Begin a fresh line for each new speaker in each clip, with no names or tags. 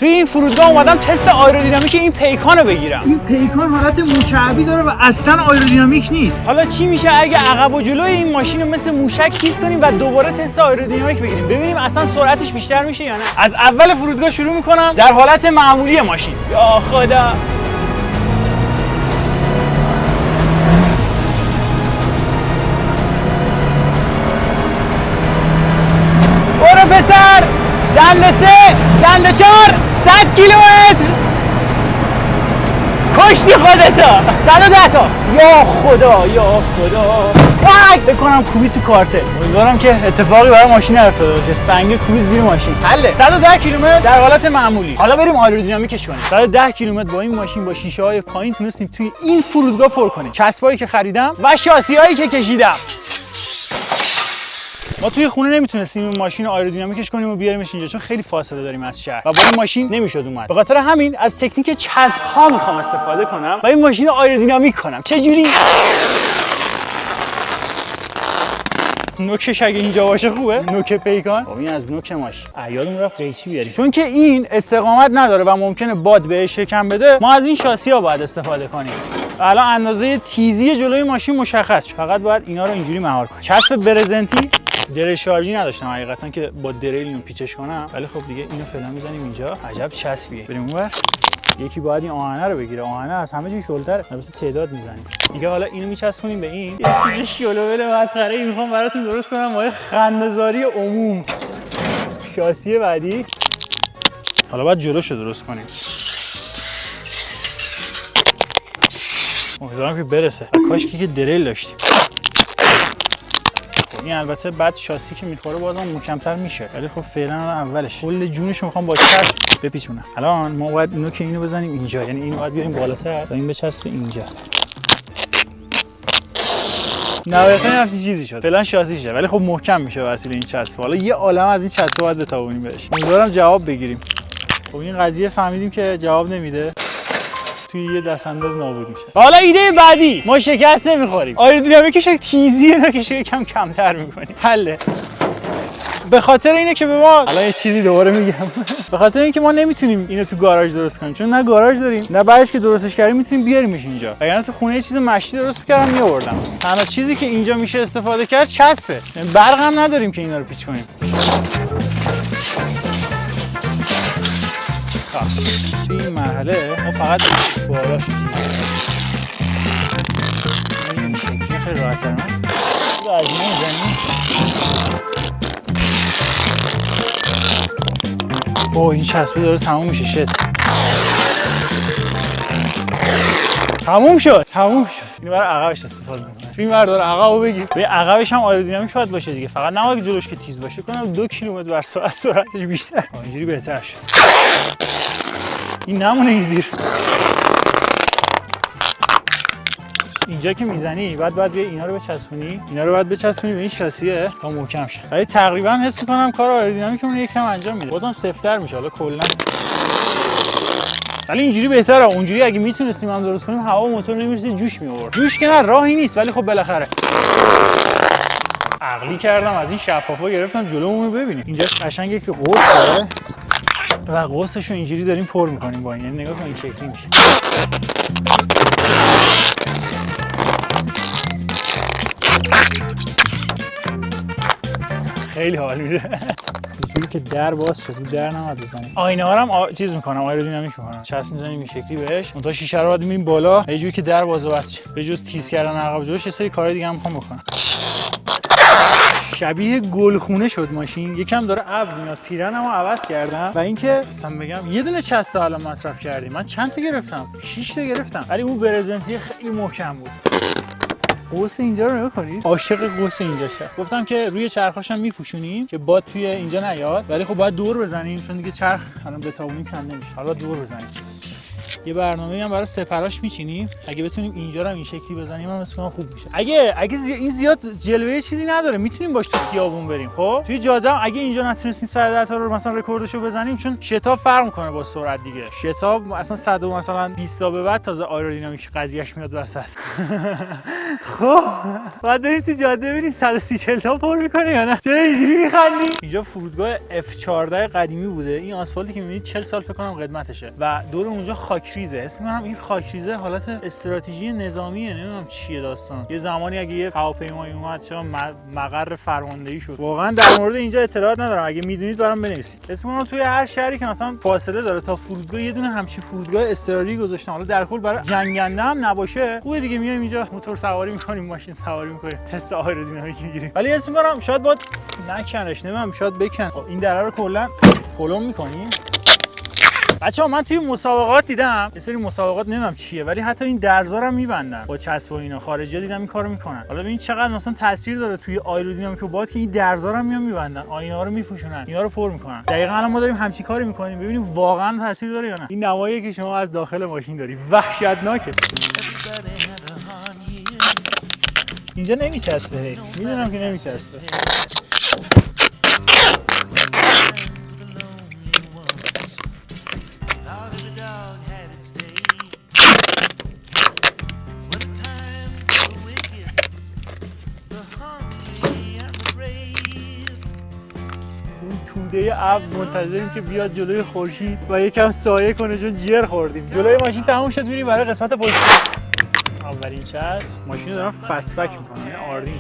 توی این فرودگاه اومدم تست آیرودینامیک این پیکانو بگیرم. این پیکان حالت مکعبی داره و اصلا آیرودینامیک نیست. حالا چی میشه اگه عقب و جلوی این ماشین رو مثل موشک تیز کنیم و دوباره تست آیرودینامیک بگیریم، ببینیم اصلا سرعتش بیشتر میشه یا نه. از اول فرودگاه شروع میکنم در حالت معمولی ماشین. یا خدا. برو پسر. دنده 3 دنده 4 100 کیلومتر. کشتی خودتو. 110 تا. یا خدا یا خدا. فکر کنم کوبید تو کارته. امیدوارم که اتفاقی برای ماشین نیفتاده باشه. سنگ کوبید زیر ماشین. حله. 110 کیلومتر در حالت معمولی. حالا بریم آیرودینامیکش کنیم. 110 کیلومتر با این ماشین با شیشه های پایین تونستیم توی این فرودگاه پر کنیم. چسبایی که خریدم و شاسی هایی که کشیدم. ما توی خونه نمیتونستیم این ماشین رو آیرودینامیکش کنیم و بیاریمش اینجا چون خیلی فاصله داریم از شهر و با این ماشین نمیشد اومد. به خاطر همین از تکنیک چسب ها میخوام استفاده کنم و این ماشین رو آیرودینامیک کنم. چه جوری؟ نوکش اگه اینجا باشه خوبه. نوک پیکان. خب این از نوک ماشین. عیالمون رفت قیچی بیاریم. چون که این استقامت نداره و ممکنه باد بهش شکم بده، ما از این شاسی ها باید استفاده کنیم. الان اندازه تیزی جلوی ماشین مشخص شد. فقط باید اینا رو اینجوری مهار کنیم. چسب برزنتی دره شارژی نداشتم حقیقتا که با دریل اینو پیچش کنم، ولی خب دیگه اینو فعلا میزنیم اینجا. عجب چسبیه. بریم اونور. یکی باید این آهنه رو بگیره. آهنه از همه چی شلتره. البته تعداد میزنیم. دیگه حالا اینو میچسبونیم به این. یه چیز شلوول مسخره‌ای میخوام براتون درست کنم با خنده‌زاری عموم. شاسی بعدی. حالا باید جلوشو درست کنیم. امیدوارم که برسه. کاش که دریل داشتیم. این البته بعد شاسی که میخوره بازم محکم‌تر میشه، ولی خب فعلا اولش کل جونش میخوام با چسب بپیچونم. الان ما باید اینو که اینو بزنیم اینجا، یعنی اینو باید بیاریم بالاتر تا این بچسبه اینجا. نهایتا همچین چیزی شد. فعلا شاسیشه ولی خب محکم میشه واسه این چسب. حالا یه عالمه از این چسب باید بتابونیم بهش. امیدوارم جواب بگیریم. خب این قضیه فهمیدیم که جواب نمیده. توی یه دست انداز نابود میشه. حالا ایده بعدی، ما شکست نمیخوریم. آیرودینامیکش تیزیه نکش یکم کمتر میکنیم. حله. به خاطر اینه که به ما الان یه چیزی دوباره میگم. به خاطر اینکه ما نمیتونیم اینو تو گاراژ درست کنیم، چون نه گاراژ داریم نه بعدش که درستش کردیم میتونیم بیاریمش اینجا. وگرنه تو خونه یه چیز مشتی درست می‌کردم میآوردم. تنها چیزی که اینجا میشه استفاده کرد چسبه. برق هم نداریم که اینا رو پیچ کنیم. توی این مرحله ما فقط بالاش این شکلی خیلی راحت دارم رو از میزنیم. اوه این چسبه داره تموم میشه. شد تموم شد. اینو برای عقبش استفاده میکنم. این بردار عقبو بگیر. به عقبش هم آیرودینامیک باید باشه دیگه. فقط نباید جلوش که تیز باشه. کنم 2 کیلومتر بر ساعت سرعتش بیشتر. اینجوری بهتر شد. این نمونه این زیر. اینجا که میزنی بعد بیا اینا رو بچسبونی به این شاسیه تا محکم شه. ولی تقریبا حس می‌کنم کار آیرودینامیکمون یکم انجام میده. بازم سفت‌تر میشه حالا کلا. ولی اینجوری بهتره. اونجوری اگه میتونستیم هم درست کنیم هوا موتور نمیرسه جوش میآورد. جوش که نه راهی نیست، ولی خب بالاخره عقلی کردم از این شفافا گرفتم جلومون رو ببینیم. اینجا قشنگه که قرص داره و قوسش رو اینجوری داریم پر میکنیم با این. یعنی نگاه کن این شکلی میشه. خیلی حال میده. اینجوری که در باز شد در نماد بزنیم. آینه ها رو هم چیز میکنم آیرودینامیک میکنم. چسب میزنیم این شکلی بهش. اون تا شیشه رو بعد میریم بالا. یه جوری که در باز بس شه. به جز تیز کردن عقب جلوش یه سری کارهای دیگه هم میخوام بکنم. شبیه گلخونه شد ماشین. یکم داره ابر میاد. پیرنمو عوض کردم و اینکه اصلا بگم یه دونه چسب الان مصرف کردیم. من چند تا گرفتم؟ 6 تا گرفتم. ولی اون برزنتی خیلی محکم بود. قوس اینجا رو نگاه کنید. عاشق قوس اینجا شد. گفتم که روی چرخاشم میپوشونیم که باد توی اینجا نیاد، ولی خب باید دور بزنیم چون دیگه چرخ الان بتابونیم کم نمیشه. حالا دور بزنیم. یه برنامه‌ای هم برای سپراش میچینیم. اگه بتونیم اینجا رو این شکلی بزنیم هم مثلا خوب میشه. اگه این زیاد جلوه چیزی نداره میتونیم باش تو خیابون بریم. خب توی جاده اگه اینجا نتونستیم 110 تا رو مثلا رکوردشو بزنیم، چون شتاب فرق میکنه با سرعت دیگه. شتاب اصلا 100 مثلا 20 تا به بعد تازه آیرودینامیک قضیهش میاد وسط. خب بعد بریم تو جاده بریم 130 تا پر میکنه یا نه؟ چرا اینجوری میخندی؟ اینجا فرودگاه F14 قدیمی بوده. این آسفالتی که میبینید 40 سال فکر کنم قدمتشه و دور اونجا خاکریزه. اسم من این خاکریزه حالت استراتژی نظامیه، نمیدونم چیه داستان. یه زمانی اگه یه هواپیمایی اومد چرا مقر فرماندهی شد. واقعا در مورد اینجا اطلاعات ندارم. اگه میدونید برام بنویسید. اسم من توی هر شهری که مثلا فاصله داره تا فرودگاه یه دونه همچین فرودگاه اضطراری گذاشتن. حالا در کل برای جنگنده هم نباشه خوبه دیگه. میایم اینجا موتور سواری میکنیم، ماشین سواری میکنیم، تست آیرودینامیک میگیریم. ولی اسم من شاید با نکنش، نمیدونم شاید بکن. این دره رو کلا پلم میکنیم. بچه‌ها من توی مسابقات دیدم، یه سری مسابقات نمیدونم چیه، ولی حتی این درزارم میبندن با چسب و اینا. خارجی‌ها دیدم این کارو میکنن. حالا ببین چقدر مثلا تاثیر داره توی آیرودینامیک و باد که این درزارم میبندن، آینه‌ها رو میپوشونن، اینا رو پر میکنن. دقیقاً الان ما داریم همچین کاری میکنیم، ببینیم واقعا تاثیر داره یا نه. این نوایی که شما از داخل ماشین داری وحشتناکه. اینجا نمیچسبه، میدونم که نمیچسبه. توده ابر منتظریم که بیاد جلوی خورشید و یکم سایه کنه، چون جر خوردیم. جلوی ماشین تموم شد، میریم برای قسمت پشت. اولین چسب ماشین رو دارم فست بک میکنم، یعنی آردین.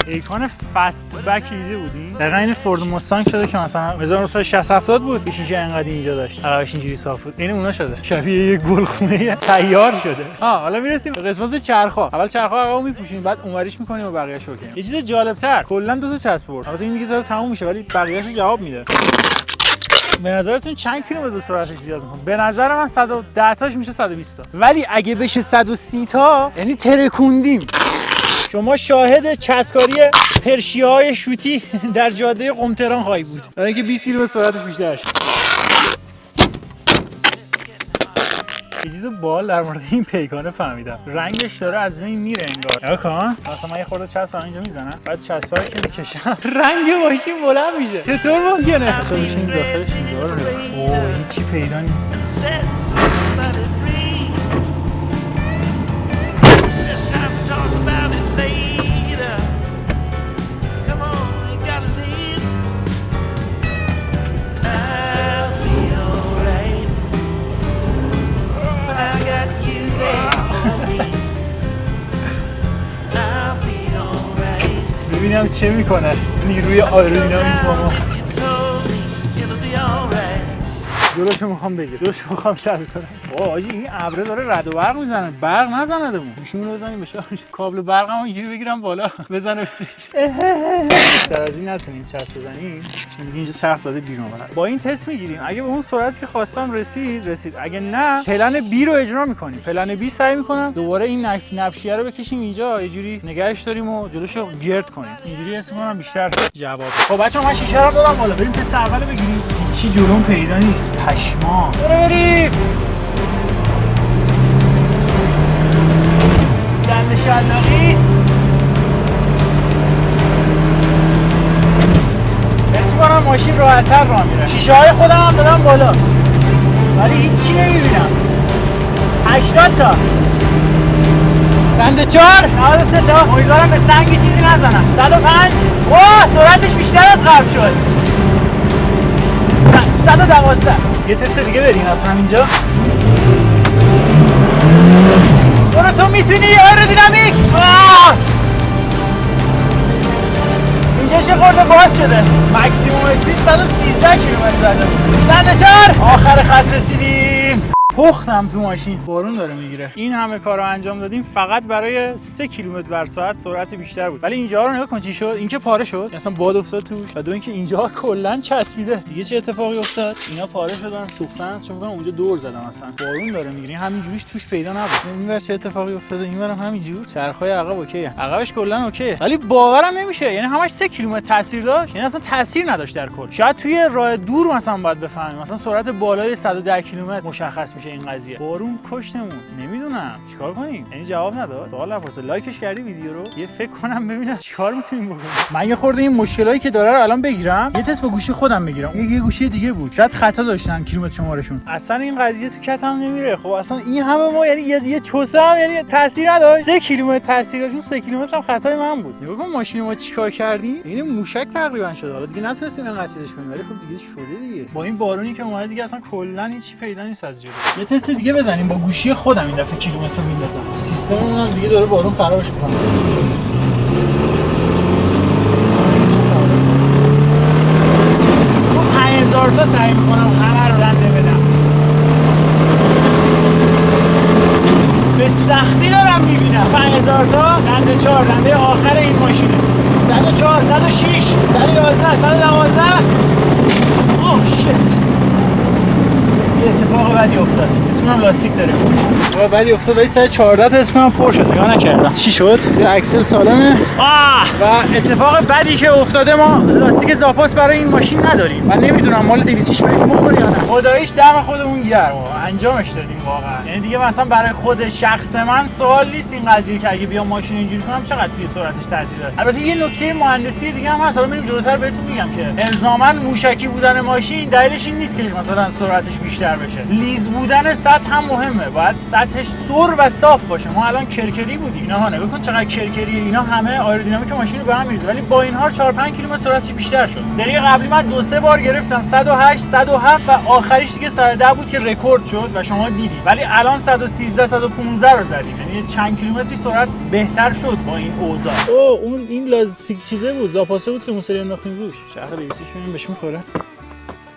ایکان فست بک دیده بودی؟ دقیقاً این فورد مستانگ شده که مثلا 1960 بود شیشه انقدر اینجا داشت، عقبش اینجوری صاف بود. این اونها شده، شبیه یک گلخونه سیار شده. حالا میرسیم به قسمت چرخا. اول چرخا عقبو میپوشیم، بعد اونوریش میکنیم و بقیه‌شو اوکی. یه چیز جالب‌تر، کلا دو تا چسب برد. البته این دیگه داره تموم میشه ولی بقیه‌شو جواب میده. به نظرتون چند کیلومتر سرعتش زیاد میکنه؟ به نظر من 110 تاش میشه 120 تا. ولی اگه بشه 130 تا یعنی ترکوندیم. شما شاهد چسبکاری پرشیه‌های شوتی در جاده قم تهران خواهی بود. برای اینکه 20 کیلومتر سرعتش بیشتر شه. یه چیز باحال در مورد این پیکانه فهمیدم. رنگش داره از بین میره انگار. نگاه کن. مثلا من یه خورده چسب اینجا میزنم، بعد چسبا رو که میکشم رنگ ماشین بلند میشه. چطور ممکنه؟ اصلا بشین داخلش اینجا رو نگاه. اوه هیچی پیدا نیست. ببینم چه میکنه نیروی آیرودینامیک ما. جلوشو میخوام بگیر، جلوشو میخوام شب کنم. اوه آجی این ابره داره رد و برق میزنه. برق نزنه دمون. گوشیمون رو بزنیم بشه کابل برقمو اینجوری بگیرم بالا بزنه. در از این نتونیم چسب بزنیم. میگه اینجا چرخ زده بیرون برد. با این تست میگیریم. اگه به اون سرعتی که خواستم رسید. اگه نه پلن بی رو اجرا میکنیم. پلن بی سعی میکنم دوباره این نبشیه رو بکشیم اینجا، یه جوری نگهش داریم و جلوشو گرد کنیم. اینجوری حس میکنم بیشتر جواب. خب بچه‌ها من شیشه رو دادم بالا. بریم تست اولو بگیریم. هیچی جلوم پیدا نیست. پشما. بریم. دنده شلاقی. حس میکنم ماشین راحت‌تر راه میره. شیشه‌های خودم هم دادم بالا. ولی هیچی نمیبینم. 80 تا. دنده 4 93 تا. امیدوارم به سنگی چیزی نزنم. 105. واه سرعتش بیشتر از قبل شد. 112. یه تست دیگه بریم از همینجا. برو تو میتونی. آیرودینامیک. اینجاش یه خورده باز شده. مکسیموم اسپید 113 کیلومتر زده. دنده 4 آخر خط رسیدیم. پختم تو ماشین، بارون داره میگیره. این همه کارو انجام دادیم فقط برای 3 کیلومتر بر ساعت سرعت بیشتر بود. ولی اینجا رو نگاه کن چی شد. اینکه پاره شد، اصلا باد افتاد توش، و دو اینکه اینجا کلا چسبیده. دیگه چه اتفاقی افتاد؟ اینا پاره شدن، سوختن، چون من اونجا دور زدم اصلا. بارون داره میگیره، همینجوریش توش پیدا نبود. اینور چه اتفاقی افتاده؟ اینورم همینجور. چرخای عقب اوکیه. عقبش کلا اوکیه. ولی باورم نمیشه، یعنی همش 3 کیلومتر تاثیر داشت. یعنی اصلا تاثیر نداشت در کل. شاید توی راه دور مثلا باید بفهمیم، مثلا سرعت بالای 110 کیلومتر مشخص میشه این قضیه. بارون کشتمون. نمیدونم چیکار کنیم. یعنی جواب نداد. سوال نپرسه. لایکش کردی ویدیو رو؟ یه فکر کنم ببینم چیکار میتونیم بکنیم. من یه خورده این مشکلایی که داره رو الان بگیرم، یه تست با گوشی خودم بگیرم. یه گوشی دیگه بود. شاید خطا داشتن کیلومتر شمارشون. اصلا این قضیه تو کتم نمیره. خب اصلا این همه ما یعنی یه چوسه هم یعنی تاثیر نداشت. 3 کیلومتر تاثیر داشت. 3 کیلومتر هم خطای من بود. نگاه کن ماشین ما چیکار کردیم. این موشک تقریبا شد. حالا دیگه نتونستیم اینقدر چیزش کنیم، ولی خب دیگه شده دیگه. با این بارونی که اومد دیگه اصلا کلا هیچ پیدا نیست از جلو. یه تست دیگه بزنیم با گوشی خودم این دفعه کیلومتر رو میندازم. سیستممون هم دیگه داره بارون خرابش می‌کنه. 5000 تا سعی می‌کنم همه رو رنده بدم. به سختی دارم می‌بینم 5000 تا رنده 4 رنده آخر این ماشینه. 104 106 111 112 اوه شت. اتفاق بدی افتاد. اسمم لاستیک داره. اتفاق بدی افتاد ولی 114 تا اسمم پر شد. نگاه نکردم. چی شد؟ توی اکسل سالمه. و اتفاق بدی که افتاده ما لاستیک زاپاس برای این ماشین نداریم. من نمیدونم مال 206 بهش بخوره یا نه. خداییش دم خودمون گرم. انجامش دادیم واقعا. یعنی دیگه مثلا برای خود شخص من سوال نیست این قضیه که اگه بیام ماشین اینجوری کنم چقدر توی سرعتش تاثیر داره. البته یه نکته مهندسی دیگه هم هست. حالا میریم جلوتر بهتون میگم که الزاما موشکی بودن ماشین دلیلش این نیست که مثلا سرعتش بیشتر بشه. لیز بودن سطح هم مهمه. باید سطحش سر و صاف باشه. ما الان کرکری بودیم. اینا نگاه کن چقدر کرکری. اینا همه آیرودینامیک ماشین رو به هم میریزه. ولی با این حال 4 5 کیلومتر سرعتش بیشتر شد. سری قبلی من 2-3 بار گرفتم 108 107 و آخریش دیگه 110 بود که رکورد شد و شما دیدید. ولی الان 113 115 رو زدیم. یعنی چند کیلومتری سرعت بهتر شد با این اوضاع. اون این لاستیک چیزه بود. زاپاسه بود که موسری انداختیم روش. شهر بیسیش ببین بهش میخوره.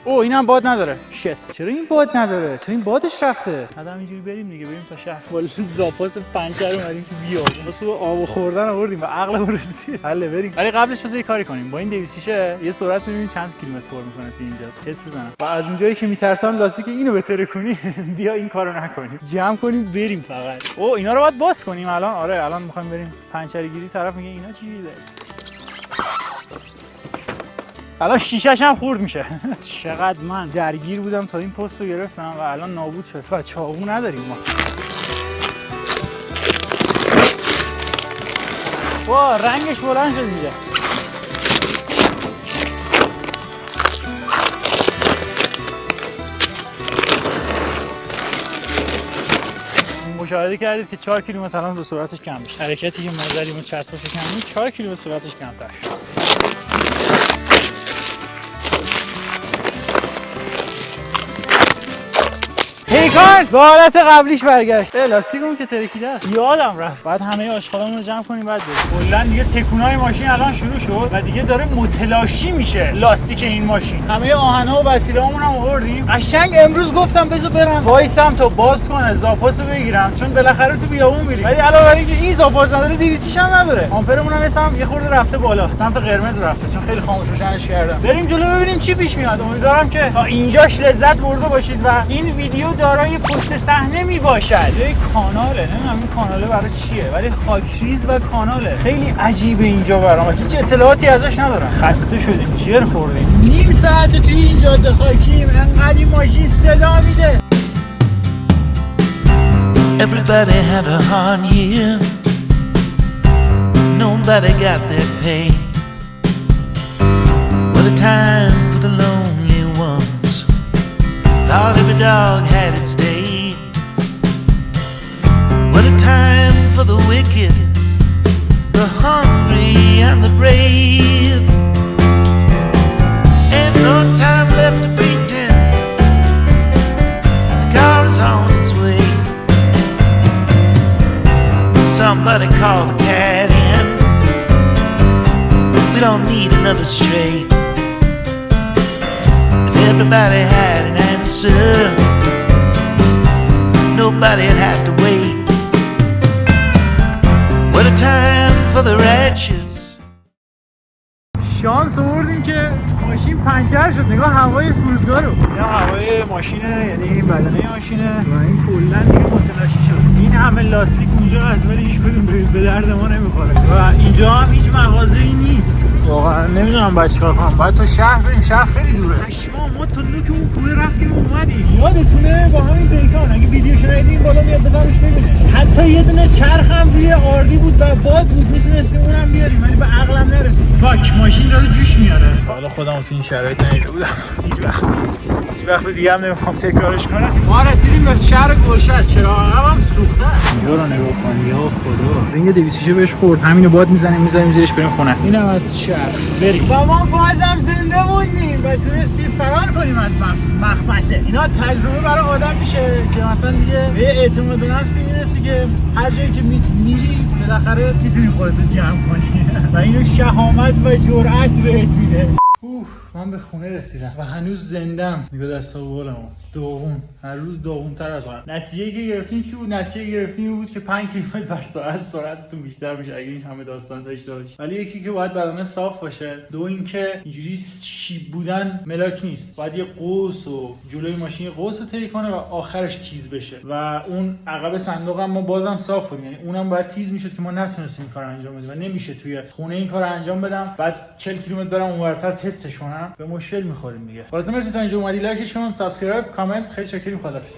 اینم باد نداره. شت. چرا این باد نداره؟ چرا این بادش رفته؟ بعدم اینجوری بریم دیگه، بریم تا شهر. والا زاپاس پنچر اومدیم تو بیابون. واسه آب خوردن آوردیم و عقلمون رسید. حله بریم. ولی قبلش بذار یه کاری کنیم. با این 206 یه سرعت ببینیم چند کیلومتر پر میکنه تو اینجا. تست بزنم. و از اونجایی که میترسم لاستیک اینو بهتره کنی، بیا این کارو نکنیم. جمع کنیم بریم فقط. اینا رو باید باز کنیم الان. آره الان میخوایم بریم پنچر گیری. طرف میگه اینا چیه؟ الان شیشه‌ش هم خورد میشه. چقدر من درگیر بودم تا این پست رو گرفتم و الان نابود شد. و چاقو نداریم ما. رنگش بلند شد اینجا. مشاهده کردید که 4 کیلومتر الان به سرعتش کم میشه. حرکتی که ما زدیم و چسبش کم میشه 4 کیلومتر سرعتش کمتر شد. پیکان به حالت قبلیش برگشت. لاستیکمون که ترکیده است. یادم رفت. بعد همه آشغالامون رو جمع کنیم بعد بریم. کلا دیگه تکونای ماشین الان شروع شد و دیگه داره متلاشی میشه لاستیک این ماشین. همه آهنا و وسیله‌هامون هم آوردیم. قشنگ امروز گفتم بذار برم وایسم تا باز کنه زاپاسو بگیرم، چون بالاخره تو بیابون میریم. ولی علاوه بر اینکه این زاپاس نداره 200 هم نداره. آمپرمون هم مثلا یه خورده رفته بالا. سمت قرمز رفته چون خیلی خاموش روشنش کردم. بریم جلو ببینیم چی پیش میاد. امیدوارم که تا اینجاش لذت برده باشید و این ویدیو دارای پشت صحنه میباشد. یه کاناله، نمیدونم این کاناله برای چیه ولی خاکریز و کاناله. خیلی عجیبه اینجا برام. هیچ اطلاعاتی ازش ندارم. خسته شدیم. چیر خوردیم. نیم ساعت توی این جاده خاکیم. انقدر این ماشین صدا میده.
Everybody had a hard year. Nobody got their pay. What a time for the lonely ones. Thought every dog had its day. What a time for the wicked, the hungry and the brave. Ain't no time left to pretend. The car is on its way. Somebody call the cat in. We don't need another stray. If everybody had an answer, nobody'd have to wait. What a time for the wretches.
شانس آوردیم که ماشین پنچر شد. نگاه هوای فرودگاه رو. این هوای ماشینه، یعنی این بدنه ماشینه و این کلا دیگه متلاشی شد. این همه لاستیک اونجا هست ولی هیچ کدوم به درد ما نمیخوره و اینجا هم هیچ مغازه‌ای نیست. واقعا نمیدونم باید چیکار کنم. باید تا شهر بریم. شهر خیلی دوره. پشما ما تا نوک اون کوه رفتیم اومدیم. یادتونه با همین پیکان اگه ویدیوشو ندیدین بالا میاد بزنش ببینید. حتی یه دونه چرخ هم روی آردی بود و باد بود، میتونستیم اونم بیاریم ولی به عقلم نرسید. فاک ماشین داره جوش میاره. حالا خودمو تو این شرایط ندیده بودم. هیچ وقت دیگه هم نمیخوام تکرارش کنم. ما رسیدیم به شهر گلشن. چراغ هم سوخته. اینجا رو نگاه کن. یا خدا. رنگ 206 بهش خورد. همینو باد میزنیم زیرش بریم خونه. اینم از چرخ. بریم. و ما بازم زنده موندیم و تونستیم فرار کنیم از مخمسه. اینا تجربه برای آدم میشه که مثلا دیگه به اعتماد به نفسی میرسی که هر جایی که میری بالاخره میتونی خودتو جمع کنی و اینو شهامت و جرأت بهت میده. من به خونه رسیدم و هنوز زندم. میگه دستا بالمو داغون، هر روز داغون‌تر از قبل. نتیجه‌ای که گرفتیم چی بود؟ نتیجه گرفتیم بود که 5 کیلومتر بر ساعت سرعتتون بیشتر میشه اگه این همه داستان داشته باشی. ولی یکی که باید بدنه صاف باشه، دو اینکه اینجوری شیب بودن ملاک نیست. باید یه قوس و جلوی ماشین قوس رو طی کنه و آخرش تیز بشه و اون عقب صندوق هم ما بازم صاف بود، یعنی اونم باید تیز میشد که ما نتونستیم این کارو انجام بدیم و نمیشه توی خونه این کارو انجام بدم بعد 40 کیلومتر برم اونورتر تستش کنم. به مشکل میخوریم دیگه. خلاص مرسی تا اینجا اومدی. لایکش کنم، سابسکرایب، کامنت. خیلی شکریم. خداحافظ.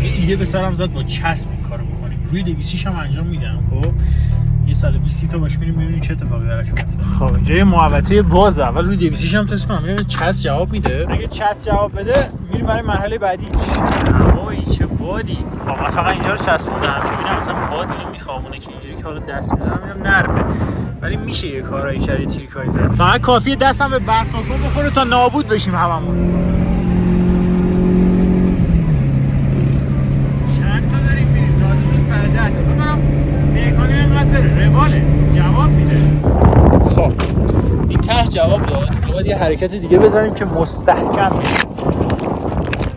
یه ایده به سرم زد با چسب این کارو بکنیم. روی 206 هم انجام میدم. خب یه 120 تا باش میریم ببینیم چه اتفاقی براش میفته. خب اینجا یه محوطه باز. اول روی 206 هم تست کنم ببینم چسب جواب میده. اگه چسب جواب بده میریم برای مرحله بعدی. وای چه بادی. خب من فقط اینجا رو چسبوندم که ببینم مثلا باد اینو میخوابونه که اینجوری که حالا دست میذارم اینم نرمه. ولی میشه یه کارایی کرد، تریکایی زد. فقط کافیه دستم به برفاکو بخوره تا نابود بشیم هممون. چند تا داریم میریم؟ تازه شد سر 10 تا. بکنم میکنه اینقدر بره رواله جواب میده. خب این طرح جواب داد. باید یه حرکت دیگه بزنیم که مستحکم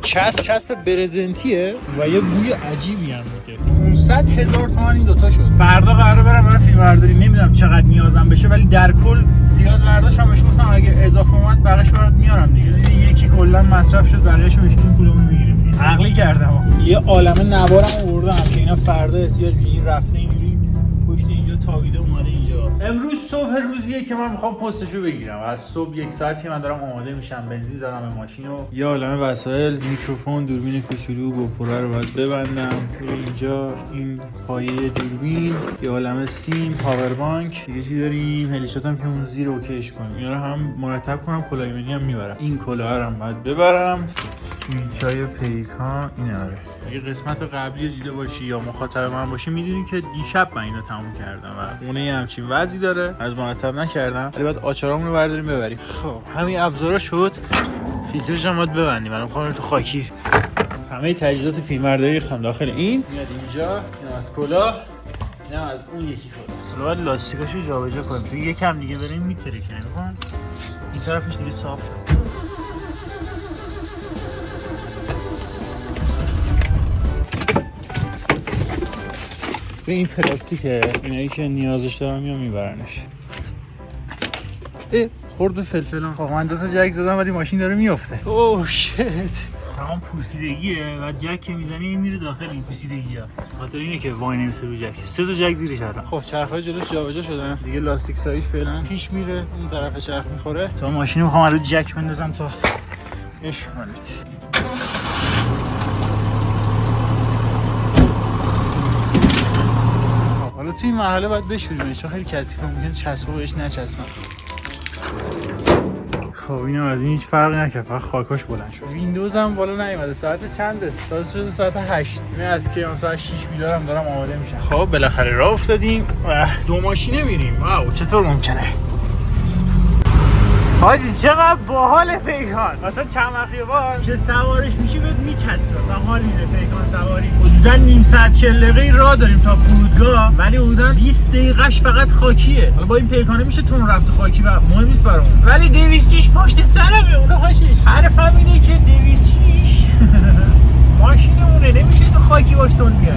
چسب برزنتیه و یه بوی عجیبی هم میده. 500,000 تومان این دوتا شد. فردا قراره برم برای فیلم برداری. نمیدونم چقدر نیازم بشه ولی در کل زیاد برداشتم. بهش گفتم اگه اضافه اومد بقیه‌شو برات میارم دیگه. یکی کلا مصرف شد بقیه‌شو بشینیم پولمون میگیریم. عقلی کردم. یه عالمه نوارم آوردم که اینا فردا احتیاج به این رفته اینجوری پشت اینجا تاویده اومده اینجا. امروز صبح روزیه که من میخوام پستشو بگیرم. از صبح 1 ساعتی من دارم آماده میشم. بنزین زدم به ماشین و یه عالمه وسایل، میکروفون، دوربین کوچولو، گوپرو رو باید ببندم. اینجا این پایه دوربین، یه عالمه سیم، پاور بانک. دیگه چی داریم؟ هلیشات هم که اون زیر اوکیش کنم. اینا رو هم مرتب کنم. کلاه ایمنی هم میبرم. این کلاه رو هم باید ببرم. سویچای پیکان اینا رو. اگه قسمت قبلی دیده باشی یا مخاطب من باشی میدونی که دیشب من اینو تموم کردم و خونه همچین وضعی داره. از مرتب نکردم ولی بعد آچارامون رو برداریم ببریم. خب همین ابزارا شد. فیلترش هم باید ببندیم. الان می‌خوام تو خاکی. همه تجهیزات فیلمبرداری ریختم داخل این. میاد اینجا. اینا از کلاه. اینا از اون یکی کلاه. حالا لاستیکاشو جابجا کنیم چون یکم دیگه بریم میترکه. نمی‌خوام این طرفش دیگه صاف شد. به این پلاستیکه. اینایی که نیازش دارم میام میبرنش. خورد فلفلان. خب من 2 تا جک زدم ولی ماشین داره میفته. اوه شیت. تمام پوسیدگیه و جک که میزنی این میره داخل این پوسیدگی‌ها. خاطر اینه که وای نمیسه رو جک. 3 تا جک زیرش هست. خب چرخ‌های جلوش جابجا شدن. دیگه لاستیک سایش فعلا پیش میره. اون طرف چرخ میخوره. تا ماشین میخوام رو جک بندازم تا اش کنید. حالا توی این مرحله باید بشوریمش چون خیلی کثیفه. ممکنه چسبه بهش نچسبه. خب اینم از این هیچ فرقی نکرد. فقط خاکاش بلند شد. ویندوز هم بالا نیومده. ساعت چنده؟ ساعت شده ساعت 8. این از که مثلا 6 بیدارم دارم آماده میشم. خب بالاخره راه افتادیم و 2 ماشینه میریم. واو چطور ممکنه؟ حاجی چقدر باحال پیکان. مثلا چند خیابان که سوارش میشی بهت میچسبه. مثلا حال میده پیکان سواری. حدودا نیم ساعت 40 دقیقه راه داریم تا فرودگاه ولی حدودا 20 دقیقه‌اش فقط خاکیه. حالا با این پیکانه میشه تون رفت خاکی و مهم نیست برامون. ولی 206 پشت سرمه. اون هاشش حرفم اینه که 206 ماشینمونه نمیشه تو خاکی باش تون بیای.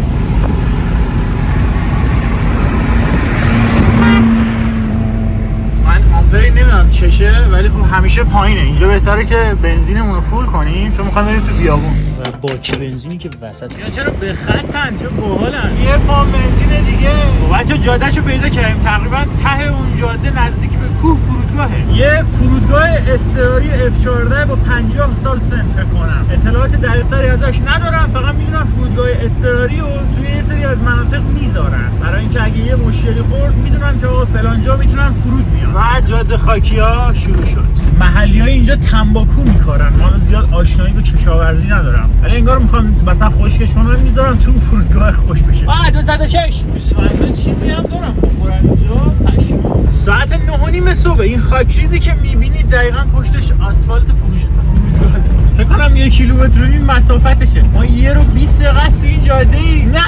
من آمپری نمیدونم چشه ولی خب همیشه پایینه. اینجا بهتره که بنزینمون رو فول کنیم چون میخوایم بریم تو بیابون. و باک بنزینی که وسط اینا چرا به خطن؟ چه باحالن. یه پام بنزین دیگه. بچا جادهشو پیدا کردیم. تقریبا ته اون جاده نزدیک به کوه فرودگاهه. یه فرودگاه اضطراری F14 با 50 سال سن فکر کنم. اطلاعات دقیق‌تری ازش ندارم، فقط میدونم فرودگاه اضطراری رو توی یه سری از مناطق میذارن برای اینکه اگه یه مشکلی خورد میدونن که آقا فلان جا میتونن فرود بیان. و جاده خاکی‌ها شروع شد. محلی‌ها اینجا تنباکو میکارن. من زیاد آشنایی به کشاورزی ندارم. ولی انگار میخوام مثلا خشکشونا رو میذارم تو فرودگاه خوش بشه. 206 گوسفندا چیزی هم دارم بخورن اینجا. پشما. ساعت 9:30 صبح. این خاکریزی که میبینید دقیقاً پشتش آسفالت فرودگاه است. فکر کنم 1 کیلومتر و نیم مسافتشه. ما 1 رو 20 دقیقه است تو این جاده ای. نه.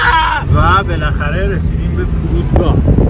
و بالاخره رسید.